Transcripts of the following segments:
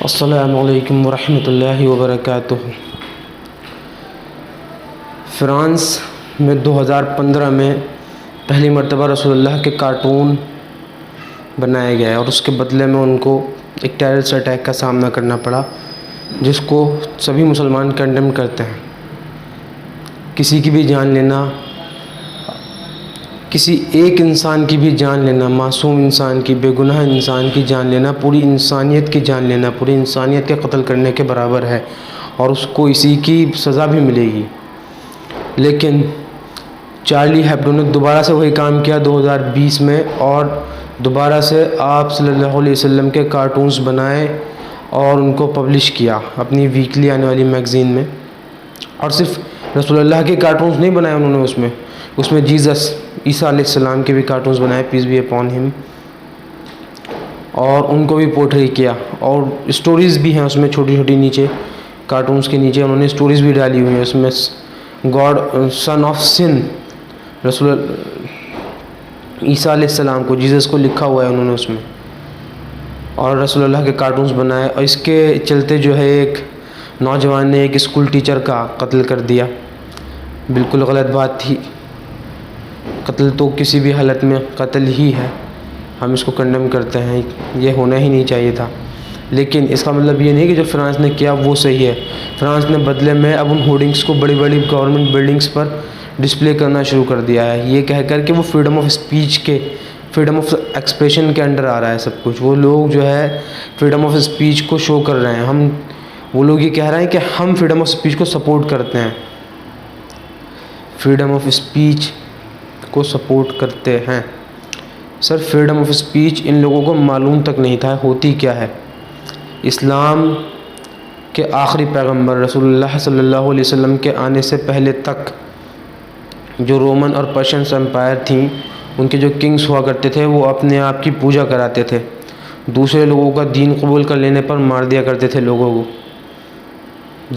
السلام علیکم ورحمۃ اللہ وبرکاتہ۔ فرانس میں 2015 میں پہلی مرتبہ رسول اللہ کے کارٹون بنائے گئے اور اس کے بدلے میں ان کو ایک ٹیررسٹ اٹیک کا سامنا کرنا پڑا، جس کو سبھی مسلمان کنڈیم کرتے ہیں۔ کسی کی بھی جان لینا، کسی ایک انسان کی بھی جان لینا، معصوم انسان کی، بے گناہ انسان کی جان لینا، پوری انسانیت کی جان لینا، پوری انسانیت کے قتل کرنے کے برابر ہے، اور اس کو اسی کی سزا بھی ملے گی۔ لیکن چارلی ہیبڈو نے دوبارہ سے وہی کام کیا 2020 میں، اور دوبارہ سے آپ صلی اللہ علیہ وسلم کے کارٹونز بنائے اور ان کو پبلش کیا اپنی ویکلی آنے والی میگزین میں۔ اور صرف رسول اللہ کے کارٹونز نہیں بنائے انہوں نے، اس میں جیزس عیسیٰ علیہ السلام کے بھی کارٹونز بنائے، پیس بی اپون ہم، اور ان کو بھی پورٹری کیا، اور اسٹوریز بھی ہیں اس میں چھوٹی چھوٹی، نیچے کارٹونز کے نیچے انہوں نے اسٹوریز بھی ڈالی ہوئی ہیں۔ اس میں گاڈ سن آف سن، رسول عیسیٰ علیہ السلام کو، جیزس کو لکھا ہوا ہے انہوں نے اس میں، اور رسول اللہ کے کارٹونز بنائے۔ اور اس کے چلتے جو ہے ایک نوجوان نے ایک اسکول ٹیچر کا قتل کر دیا۔ بالکل غلط بات تھی، قتل تو کسی بھی حالت میں قتل ہی ہے، ہم اس کو کنڈیم کرتے ہیں، یہ ہونا ہی نہیں چاہیے تھا۔ لیکن اس کا مطلب یہ نہیں کہ جو فرانس نے کیا وہ صحیح ہے۔ فرانس نے بدلے میں اب ان ہورڈنگس کو بڑی بڑی گورنمنٹ بلڈنگس پر ڈسپلے کرنا شروع کر دیا ہے، یہ کہہ کر کہ وہ فریڈم آف اسپیچ کے، فریڈم آف ایکسپریشن کے انڈر آ رہا ہے سب کچھ۔ وہ لوگ جو ہے فریڈم آف اسپیچ کو شو کر رہے ہیں، وہ لوگ یہ کہہ رہے ہیں کہ ہم فریڈم آف اسپیچ کو سپورٹ کرتے ہیں، فریڈم آف اسپیچ کو سپورٹ کرتے ہیں۔ سر، فریڈم آف اسپیچ ان لوگوں کو معلوم تک نہیں تھا ہوتی کیا ہے۔ اسلام کے آخری پیغمبر رسول اللہ صلی اللہ علیہ وسلم کے آنے سے پہلے تک جو رومن اور پرشینس امپائر تھیں، ان کے جو کنگز ہوا کرتے تھے، وہ اپنے آپ کی پوجا کراتے تھے، دوسرے لوگوں کا دین قبول کر لینے پر مار دیا کرتے تھے، لوگوں کو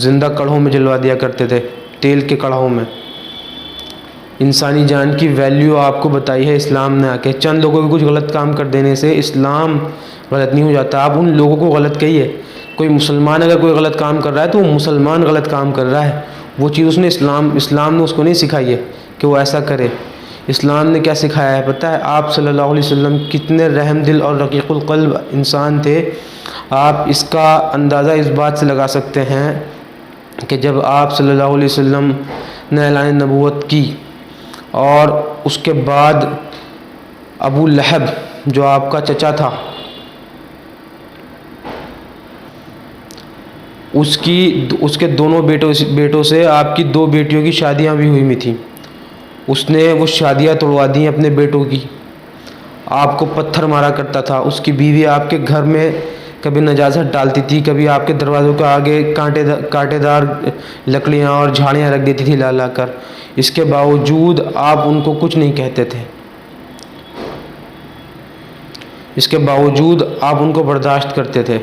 زندہ کڑھوں میں جلوا دیا کرتے تھے، تیل کے کڑھوں میں۔ انسانی جان کی ویلیو آپ کو بتائی ہے اسلام نے آ کے۔ چند لوگوں کے کچھ غلط کام کر دینے سے اسلام غلط نہیں ہو جاتا۔ آپ ان لوگوں کو غلط کہیے، کوئی مسلمان اگر کوئی غلط کام کر رہا ہے تو وہ مسلمان غلط کام کر رہا ہے، وہ چیز اس نے اسلام نے اس کو نہیں سکھائی ہے کہ وہ ایسا کرے۔ اسلام نے کیا سکھایا ہے پتہ ہے؟ آپ صلی اللہ علیہ وسلم کتنے رحم دل اور رقیق القلب انسان تھے۔ آپ اس کا اندازہ اس بات سے لگا سکتے ہیں کہ جب آپ صلی اللہ علیہ وسلم نے اعلان نبوت کی، اور اس کے بعد ابو لہب جو آپ کا چچا تھا، اس کے دونوں بیٹوں سے آپ کی 2 بیٹیوں کی شادیاں بھی ہوئی تھیں، اس نے وہ شادیاں توڑوا دیں اپنے بیٹوں کی۔ آپ کو پتھر مارا کرتا تھا، اس کی بیوی آپ کے گھر میں کبھی نجاست ڈالتی تھی، کبھی آپ کے دروازوں کے آگے کانٹے دار لکڑیاں اور جھاڑیاں رکھ دیتی تھی لا کر۔ اس کے باوجود آپ ان کو کچھ نہیں کہتے تھے، اس کے باوجود آپ ان کو برداشت کرتے تھے۔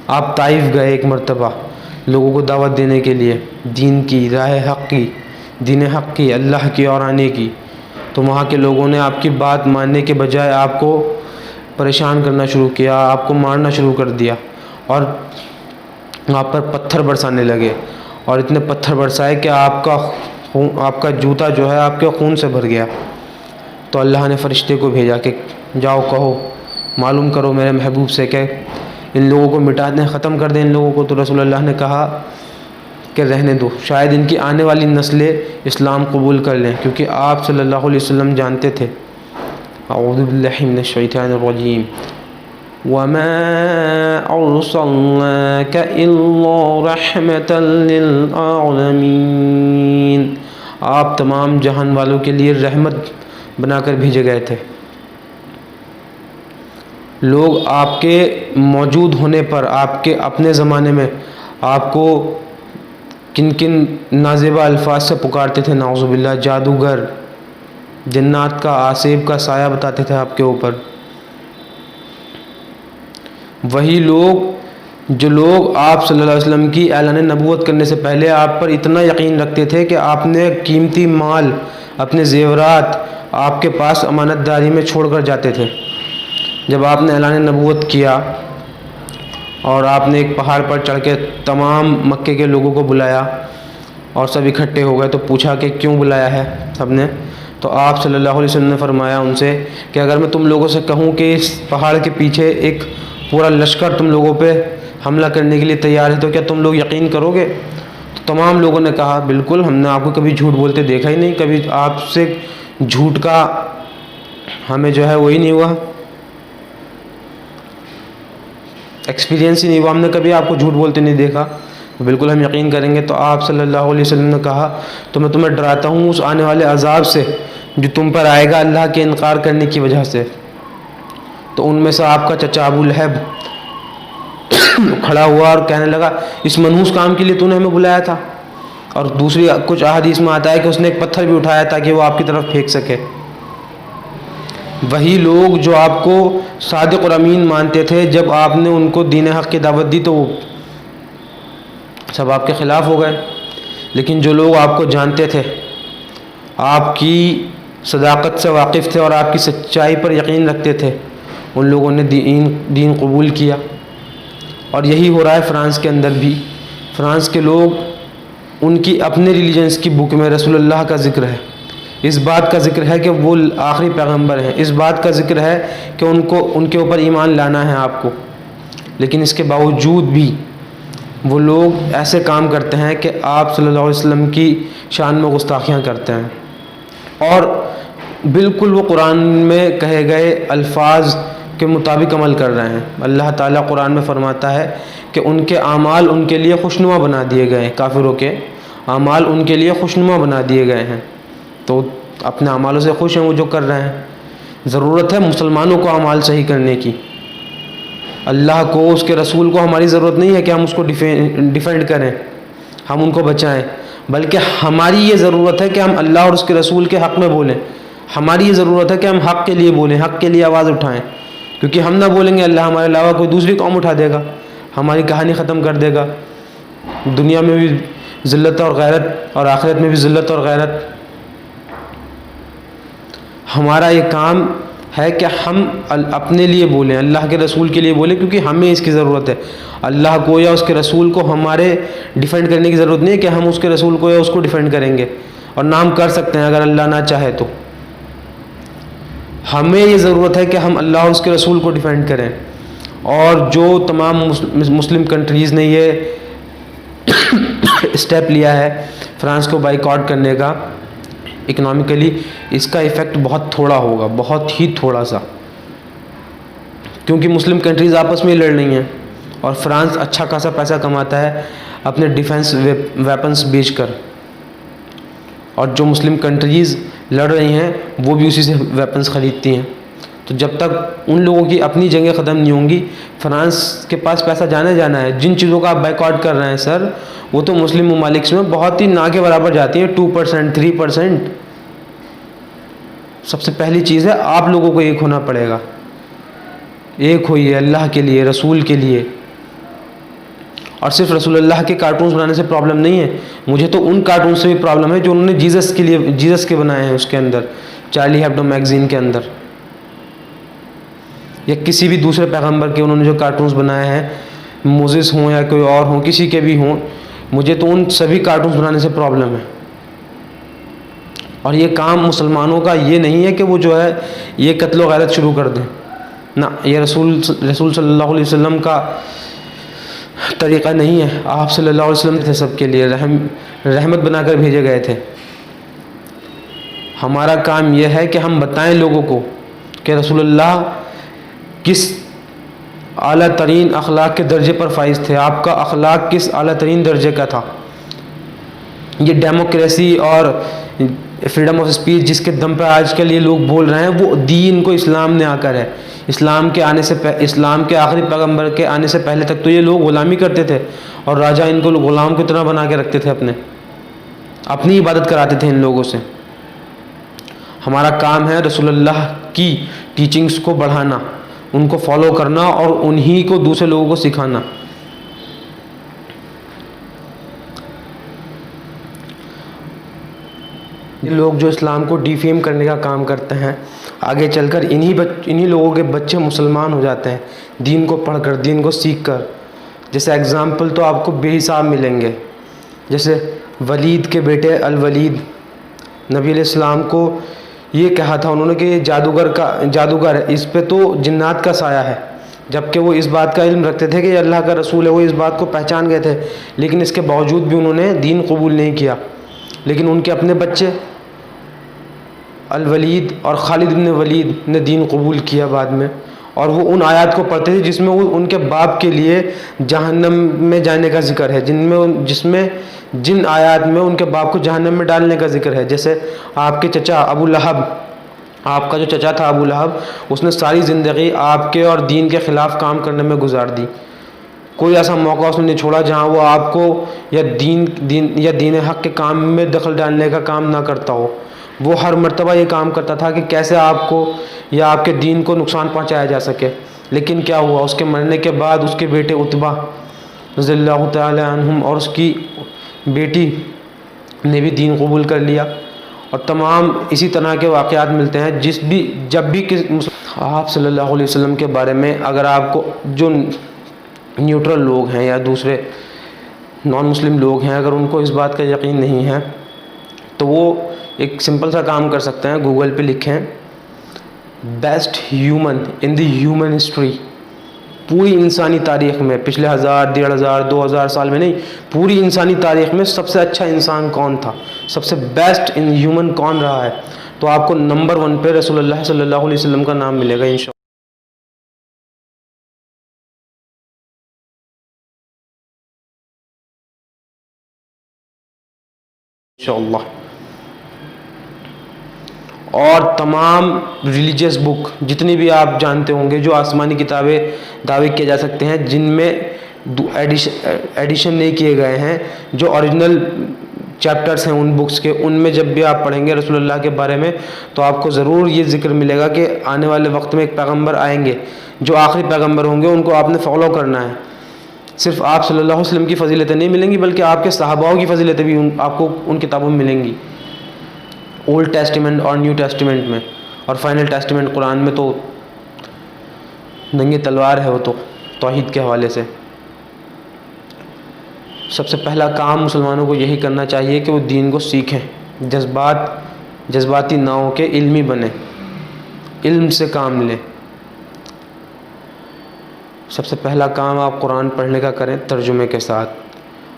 آپ طائف گئے ایک مرتبہ لوگوں کو دعوت دینے کے لیے، دین کی، راہ حق کی، دین حق کی، اللہ کی اور آنے کی، تو وہاں کے لوگوں نے آپ کی بات ماننے کے بجائے آپ کو پریشان کرنا شروع کیا، آپ کو مارنا شروع کر دیا، اور آپ پر پتھر برسانے لگے، اور اتنے پتھر برسائے کہ آپ کا جوتا جو ہے آپ کے خون سے بھر گیا۔ تو اللہ نے فرشتے کو بھیجا کہ جاؤ کہو، معلوم کرو میرے محبوب سے کہ ان لوگوں کو مٹا دیں، ختم کر دیں ان لوگوں کو۔ تو رسول اللہ نے کہا کہ رہنے دو، شاید ان کی آنے والی نسلیں اسلام قبول کر لیں، کیونکہ آپ صلی اللہ علیہ وسلم جانتے تھے۔ اعوذ باللہ من الشیطان الرجیم۔ وَمَا أَرْسَلْنَاكَ إِلَّا رَحْمَةً لِّلْعَالَمِينَ، آپ تمام جہان والوں کے لیے رحمت بنا کر بھیجے گئے تھے۔ لوگ آپ کے موجود ہونے پر، آپ کے اپنے زمانے میں آپ کو کن کن نازیبا الفاظ سے پکارتے تھے، نعوذ باللہ، جادوگر، جنات کا، آسیب کا سایہ بتاتے تھے آپ کے اوپر۔ وہی لوگ جو لوگ آپ صلی اللہ علیہ وسلم کی اعلان نبوت کرنے سے پہلے آپ پر اتنا یقین رکھتے تھے کہ آپ نے قیمتی مال، اپنے زیورات آپ کے پاس امانت داری میں چھوڑ کر جاتے تھے، جب آپ نے اعلان نبوت کیا اور آپ نے ایک پہاڑ پر چڑھ کے تمام مکے کے لوگوں کو بلایا اور سب اکٹھے ہو گئے، تو پوچھا کہ کیوں بلایا ہے سب نے؟ تو آپ صلی اللہ علیہ وسلم نے فرمایا ان سے کہ اگر میں تم لوگوں سے کہوں کہ اس پہاڑ کے پیچھے ایک پورا لشکر تم لوگوں پہ حملہ کرنے کے لیے تیار ہے تو کیا تم لوگ یقین کرو گے؟ تو تمام لوگوں نے کہا بالکل، ہم نے آپ کو کبھی جھوٹ بولتے دیکھا ہی نہیں، کبھی آپ سے جھوٹ کا ہمیں جو ہے وہی نہیں ہوا، ایکسپیرینس ہی نہیں ہوا، ہم نے کبھی آپ کو جھوٹ بولتے نہیں دیکھا، بالکل ہم یقین کریں گے۔ تو آپ صلی اللہ علیہ وسلم نے کہا تو میں تمہیں ڈراتا ہوں اس آنے والے عذاب سے جو تم پر آئے گا اللہ کے انکار کرنے کی وجہ سے۔ تو ان میں سے آپ کا چچا ابو لہب کھڑا ہوا اور کہنے لگا اس منحوس کام کے لیے تو نے ہمیں بلایا تھا؟ اور دوسری کچھ احادیث میں آتا ہے کہ اس نے ایک پتھر بھی اٹھایا تاکہ وہ آپ کی طرف پھینک سکے۔ وہی لوگ جو آپ کو صادق اور امین مانتے تھے، جب آپ نے ان کو دین حق کی دعوت دی تو وہ سب آپ کے خلاف ہو گئے۔ لیکن جو لوگ آپ کو جانتے تھے، آپ کی صداقت سے واقف تھے اور آپ کی سچائی پر یقین رکھتے تھے، ان لوگوں نے دین قبول کیا۔ اور یہی ہو رہا ہے فرانس کے اندر بھی۔ فرانس کے لوگ، ان کی اپنے ریلیجنس کی بک میں رسول اللہ کا ذکر ہے، اس بات کا ذکر ہے کہ وہ آخری پیغمبر ہیں، اس بات کا ذکر ہے کہ ان کے اوپر ایمان لانا ہے آپ کو، لیکن اس کے باوجود بھی وہ لوگ ایسے کام کرتے ہیں کہ آپ صلی اللہ علیہ وسلم کی شان میں گستاخیاں کرتے ہیں، اور بالکل وہ قرآن میں کہے گئے الفاظ کے مطابق عمل کر رہے ہیں۔ اللہ تعالیٰ قرآن میں فرماتا ہے کہ ان کے اعمال ان کے لیے خوشنما بنا دیے گئے ہیں، کافروں کے اعمال ان کے لیے خوشنما بنا دیے گئے ہیں، تو اپنے اعمالوں سے خوش ہیں وہ جو کر رہے ہیں۔ ضرورت ہے مسلمانوں کو اعمال صحیح کرنے کی، اللہ کو، اس کے رسول کو ہماری ضرورت نہیں ہے کہ ہم اس کو ڈیفینڈ کریں، ہم ان کو بچائیں، بلکہ ہماری یہ ضرورت ہے کہ ہم اللہ اور اس کے رسول کے حق میں بولیں۔ ہماری یہ ضرورت ہے کہ ہم حق کے لیے بولیں، حق کے لیے آواز اٹھائیں، کیونکہ ہم نہ بولیں گے اللہ ہمارے علاوہ کوئی دوسری قوم اٹھا دے گا، ہماری کہانی ختم کر دے گا، دنیا میں بھی ذلت اور غیرت اور آخرت میں بھی ذلت اور غیرت۔ ہمارا یہ کام ہے کہ ہم اپنے لیے بولیں، اللہ کے رسول کے لیے بولیں، کیونکہ ہمیں اس کی ضرورت ہے۔ اللہ کو یا اس کے رسول کو ہمارے ڈیفینڈ کرنے کی ضرورت نہیں ہے کہ ہم اس کے رسول کو یا اس کو ڈیفینڈ کریں گے، اور نام کر سکتے ہیں اگر اللہ نہ چاہے تو۔ ہمیں یہ ضرورت ہے کہ ہم اللہ اور اس کے رسول کو ڈیفینڈ کریں۔ اور جو تمام مسلم کنٹریز نے یہ اسٹیپ لیا ہے فرانس کو بائیکاٹ کرنے کا اکنامکلی، اس کا ایفیکٹ بہت تھوڑا ہوگا، بہت ہی تھوڑا سا، کیونکہ مسلم کنٹریز آپس میں لڑ رہی ہیں اور فرانس اچھا خاصا پیسہ کماتا ہے اپنے ڈیفنس ویپنز بیچ کر، اور جو مسلم کنٹریز لڑ رہی ہیں وہ بھی اسی سے ویپنز خریدتی ہیں۔ تو جب تک ان لوگوں کی اپنی جنگیں ختم نہیں ہوں گی، فرانس کے پاس پیسہ جانا ہے۔ جن چیزوں کا آپ بائیکاٹ کر رہے ہیں سر، وہ تو مسلم ممالک میں بہت ہی نہ کے برابر جاتی ہیں، 2%، 3%۔ سب سے پہلی چیز ہے آپ لوگوں کو ایک ہونا پڑے گا، ایک ہوئیے اللہ کے لیے، رسول کے لیے۔ اور صرف رسول اللہ کے کارٹونز بنانے سے پرابلم نہیں ہے، مجھے تو ان کارٹون سے بھی پرابلم ہے جو انہوں نے جیزس کے بنائے ہیں، اس کے اندر چارلی ہیبڈو میگزین کے اندر، یا کسی بھی دوسرے پیغمبر کے انہوں نے جو کارٹونز بنائے ہیں، موزس ہوں یا کوئی اور ہوں، کسی کے بھی ہوں، مجھے تو ان سبھی کارٹونز بنانے سے پرابلم ہے۔ اور یہ کام مسلمانوں کا یہ نہیں ہے کہ وہ جو ہے یہ قتل و غارت شروع کر دیں، نہ، یہ رسول صلی اللہ علیہ وسلم کا طریقہ نہیں ہے۔ آپ صلی اللہ علیہ وسلم تھے سب کے لیے رحمت بنا کر بھیجے گئے تھے۔ ہمارا کام یہ ہے کہ ہم بتائیں لوگوں کو کہ رسول اللہ کس اعلیٰ ترین اخلاق کے درجے پر فائز تھے، آپ کا اخلاق کس اعلیٰ ترین درجے کا تھا۔ یہ ڈیموکریسی اور فریڈم آف اسپیچ جس کے دم پہ آج کل یہ لوگ بول رہے ہیں، وہ دین کو اسلام نے آ کر ہے۔ اسلام کے آخری پیغمبر کے آنے سے پہلے تک تو یہ لوگ غلامی کرتے تھے، اور راجہ ان کو غلام کی طرح بنا کے رکھتے تھے، اپنی عبادت کراتے تھے ان لوگوں سے۔ ہمارا کام ہے رسول اللہ کی ٹیچنگز کو بڑھانا، ان کو فالو کرنا اور انہی کو دوسرے لوگوں کو سکھانا۔ یہ لوگ جو اسلام کو ڈیفیم کرنے کا کام کرتے ہیں، آگے چل کر انہی لوگوں کے بچے مسلمان ہو جاتے ہیں، دین کو پڑھ کر، دین کو سیکھ کر، جیسے اگزامپل تو آپ کو بے حساب ملیں گے. جیسے ولید کے بیٹے الولید، نبی علیہ السلام کو یہ کہا تھا انہوں نے کہ یہ جادوگر ہے، اس پہ تو جنات کا سایہ ہے، جبکہ وہ اس بات کا علم رکھتے تھے کہ یہ اللہ کا رسول ہے، وہ اس بات کو پہچان گئے تھے، لیکن اس کے باوجود بھی انہوں نے دین قبول نہیں کیا. لیکن ان کے اپنے بچے الولید اور خالد بن ولید نے دین قبول کیا بعد میں، اور وہ ان آیات کو پڑھتے تھے جس میں وہ ان کے باپ کے لیے جہنم میں جانے کا ذکر ہے، جن آیات میں ان کے باپ کو جہنم میں ڈالنے کا ذکر ہے. جیسے آپ کے چچا ابو لہب، آپ کا جو چچا تھا ابو لہب، اس نے ساری زندگی آپ کے اور دین کے خلاف کام کرنے میں گزار دی. کوئی ایسا موقع اس نے نہیں چھوڑا جہاں وہ آپ کو یا دین حق کے کام میں دخل ڈالنے کا کام نہ کرتا ہو. وہ ہر مرتبہ یہ کام کرتا تھا کہ کیسے آپ کو یا آپ کے دین کو نقصان پہنچایا جا سکے. لیکن کیا ہوا، اس کے مرنے کے بعد اس کے بیٹے عتبہ رضی اللہ تعالی عنہم اور اس کی بیٹی نے بھی دین قبول کر لیا. اور تمام اسی طرح کے واقعات ملتے ہیں جب بھی آپ صلی اللہ علیہ وسلم کے بارے میں اگر آپ کو جو نیوٹرل لوگ ہیں یا دوسرے نان مسلم لوگ ہیں، اگر ان کو اس بات کا یقین نہیں ہے تو وہ ایک سمپل سا کام کر سکتے ہیں، گوگل پہ لکھیں best human in the human history. پوری انسانی تاریخ میں پچھلے 1000 1500 2000 سال میں نہیں، پوری انسانی تاریخ میں سب سے اچھا انسان کون تھا، سب سے بیسٹ ان ہیومن کون رہا ہے، تو آپ کو نمبر 1 پہ رسول اللہ صلی اللہ علیہ وسلم کا نام ملے گا انشاءاللہ. اور تمام ریلیجیس بک جتنی بھی آپ جانتے ہوں گے جو آسمانی کتابیں دعوے کیے جا سکتے ہیں، جن میں ایڈیشن نہیں کیے گئے ہیں، جو اوریجنل چیپٹرز ہیں ان بکس کے، ان میں جب بھی آپ پڑھیں گے رسول اللہ کے بارے میں تو آپ کو ضرور یہ ذکر ملے گا کہ آنے والے وقت میں ایک پیغمبر آئیں گے، جو آخری پیغمبر ہوں گے، ان کو آپ نے فالو کرنا ہے. صرف آپ صلی اللہ علیہ وسلم کی فضیلتیں نہیں ملیں گی بلکہ آپ کے صحاباؤں کی فضیلتیں بھی آپ کو ان کتابوں میں ملیں گی، اولڈ ٹیسٹیمنٹ اور نیو ٹیسٹیمنٹ میں. اور فائنل ٹیسٹیمنٹ قرآن میں تو ننگی تلوار ہے، وہ تو توحید کے حوالے سے. سب سے پہلا کام مسلمانوں کو یہی کرنا چاہیے کہ وہ دین کو سیکھیں، جذباتی نہ ہو کے علمی بنیں، علم سے کام لیں. سب سے پہلا کام آپ قرآن پڑھنے کا کریں ترجمے کے ساتھ،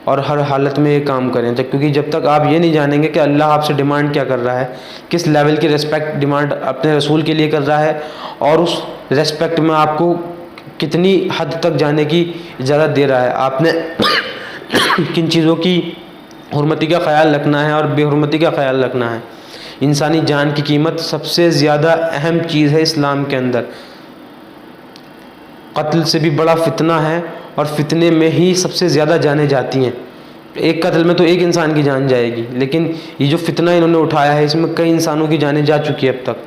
اور ہر حالت میں یہ کام کریں، کیونکہ جب تک آپ یہ نہیں جانیں گے کہ اللہ آپ سے ڈیمانڈ کیا کر رہا ہے، کس لیول کی ریسپیکٹ ڈیمانڈ اپنے رسول کے لیے کر رہا ہے، اور اس ریسپیکٹ میں آپ کو کتنی حد تک جانے کی اجازت دے رہا ہے، آپ نے کن چیزوں کی حرمتی کا خیال رکھنا ہے اور بے حرمتی کا خیال رکھنا ہے. انسانی جان کی قیمت سب سے زیادہ اہم چیز ہے اسلام کے اندر. قتل سے بھی بڑا فتنہ ہے، اور فتنے میں ہی سب سے زیادہ جانیں جاتی ہیں. ایک قتل میں تو ایک انسان کی جان جائے گی، لیکن یہ جو فتنہ انہوں نے اٹھایا ہے اس میں کئی انسانوں کی جانیں جا چکی ہے اب تک.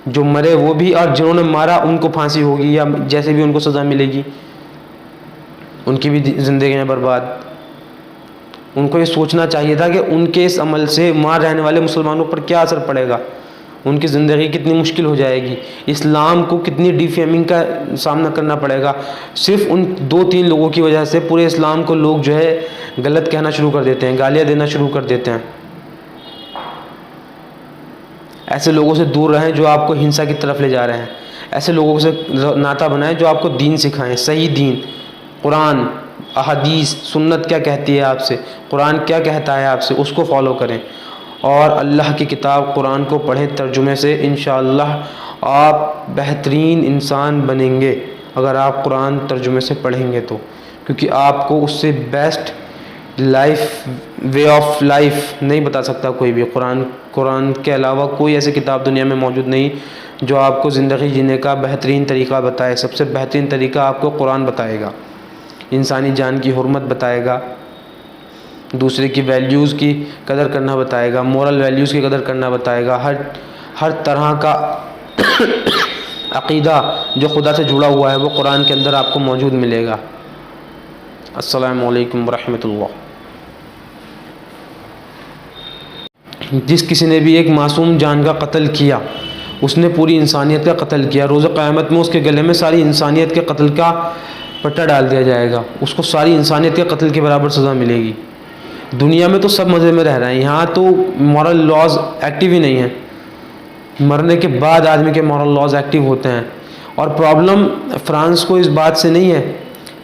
جو مرے وہ بھی، اور جنہوں نے مارا ان کو پھانسی ہوگی یا جیسے بھی ان کو سزا ملے گی، ان کی بھی زندگیاں برباد. ان کو یہ سوچنا چاہیے تھا کہ ان کے اس عمل سے وہاں رہنے والے مسلمانوں پر کیا اثر پڑے گا، ان کی زندگی کتنی مشکل ہو جائے گی، اسلام کو کتنی ڈیفیمنگ کا سامنا کرنا پڑے گا. صرف ان 2-3 لوگوں کی وجہ سے پورے اسلام کو لوگ جو ہے غلط کہنا شروع کر دیتے ہیں، گالیاں دینا شروع کر دیتے ہیں. ایسے لوگوں سے دور رہیں جو آپ کو ہنسا کی طرف لے جا رہے ہیں. ایسے لوگوں سے ناطہ بنائیں جو آپ کو دین سکھائیں، صحیح دین، قرآن، احادیث، سنت کیا کہتی ہے آپ سے، قرآن کیا کہتا ہے آپ سے، اس کو فالو کریں. اور اللہ کی کتاب قرآن کو پڑھیں ترجمے سے. انشاءاللہ آپ بہترین انسان بنیں گے اگر آپ قرآن ترجمے سے پڑھیں گے تو، کیونکہ آپ کو اس سے بیسٹ وے آف لائف نہیں بتا سکتا کوئی بھی. قرآن کے علاوہ کوئی ایسی کتاب دنیا میں موجود نہیں جو آپ کو زندگی جینے کا بہترین طریقہ بتائے. سب سے بہترین طریقہ آپ کو قرآن بتائے گا، انسانی جان کی حرمت بتائے گا، دوسرے کی ویلیوز کی قدر کرنا بتائے گا، مورل ویلیوز کی قدر کرنا بتائے گا. ہر طرح کا عقیدہ جو خدا سے جڑا ہوا ہے وہ قرآن کے اندر آپ کو موجود ملے گا. السلام علیکم ورحمۃ اللہ. جس کسی نے بھی ایک معصوم جان کا قتل کیا اس نے پوری انسانیت کا قتل کیا. روز قیامت میں اس کے گلے میں ساری انسانیت کے قتل کا پٹا ڈال دیا جائے گا، اس کو ساری انسانیت کے قتل کے برابر سزا ملے گی۔ دنیا میں تو سب مزے میں رہ رہے ہیں، یہاں تو مورل لاز ایکٹیو ہی نہیں ہیں، مرنے کے بعد آدمی کے مورل لاز ایکٹیو ہوتے ہیں۔ اور پرابلم فرانس کو اس بات سے نہیں ہے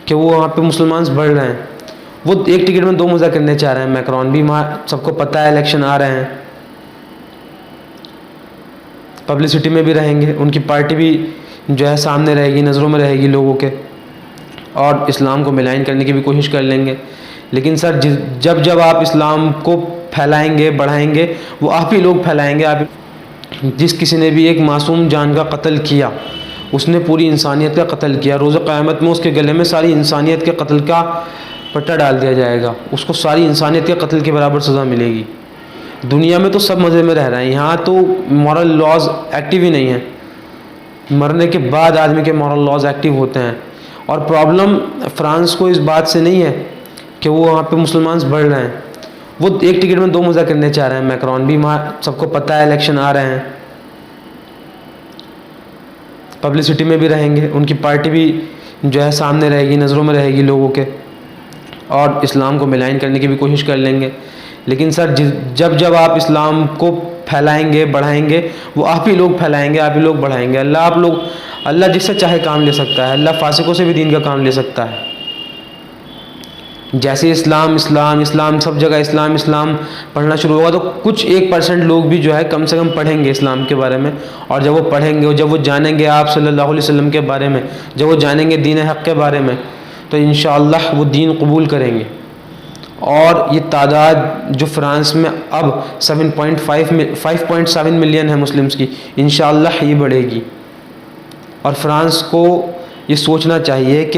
کہ وہ وہاں پہ مسلمان بڑھ رہے ہیں، وہ ایک ٹکٹ میں دو مزہ کرنے چاہ رہے ہیں۔ میکرون بھی وہاں، سب کو پتہ ہے الیکشن آ رہے ہیں، پبلسٹی میں بھی رہیں گے، ان کی پارٹی بھی جو ہے سامنے رہے گی، نظروں میں رہے گی لوگوں کے، اور اسلام کو ملائن کرنے کی بھی کوشش کر لیں گے۔ لیکن سر جب آپ اسلام کو پھیلائیں گے، بڑھائیں گے، وہ آپ ہی لوگ پھیلائیں گے۔ جس کسی نے بھی ایک معصوم جان کا قتل کیا، اس نے پوری انسانیت کا قتل کیا۔ روز قیامت میں اس کے گلے میں ساری انسانیت کے قتل کا پٹا ڈال دیا جائے گا، اس کو ساری انسانیت کے قتل کے برابر سزا ملے گی۔ دنیا میں تو سب مزے میں رہ رہے ہیں، یہاں تو مورل لاز ایکٹیو ہی نہیں ہیں، مرنے کے بعد آدمی کے مورل لاز ایکٹیو ہوتے ہیں۔ اور پرابلم فرانس کو اس بات سے نہیں ہے کہ وہ وہاں پہ مسلمان بڑھ رہے ہیں، وہ ایک ٹکٹ میں دو مزہ کرنے چاہ رہے ہیں۔ میکرون بھی وہاں، سب کو پتہ ہے الیکشن آ رہے ہیں، پبلسٹی میں بھی رہیں گے، ان کی پارٹی بھی جو ہے سامنے رہے گی، نظروں میں رہے گی لوگوں کے، اور اسلام کو ملائن کرنے کی بھی کوشش کر لیں گے۔ لیکن سر جب آپ اسلام کو پھیلائیں گے، بڑھائیں گے، وہ آپ ہی لوگ پھیلائیں گے، آپ ہی لوگ بڑھائیں گے۔ اللہ جس سے چاہے کام لے سکتا ہے، اللہ فاسقوں سے بھی دین کا کام لے سکتا ہے۔ جیسے اسلام سب جگہ اسلام پڑھنا شروع ہوگا، تو کچھ 1% لوگ بھی جو ہے کم سے کم پڑھیں گے اسلام کے بارے میں، اور جب وہ پڑھیں گے اور جب وہ جانیں گے آپ صلی اللہ علیہ وسلم کے بارے میں، جب وہ جانیں گے دین حق کے بارے میں، تو انشاءاللہ وہ دین قبول کریں گے۔ اور یہ تعداد جو فرانس میں اب 5.7 ملین ہے مسلمز کی، انشاءاللہ یہ بڑھے گی۔ اور فرانس کو یہ سوچنا چاہیے کہ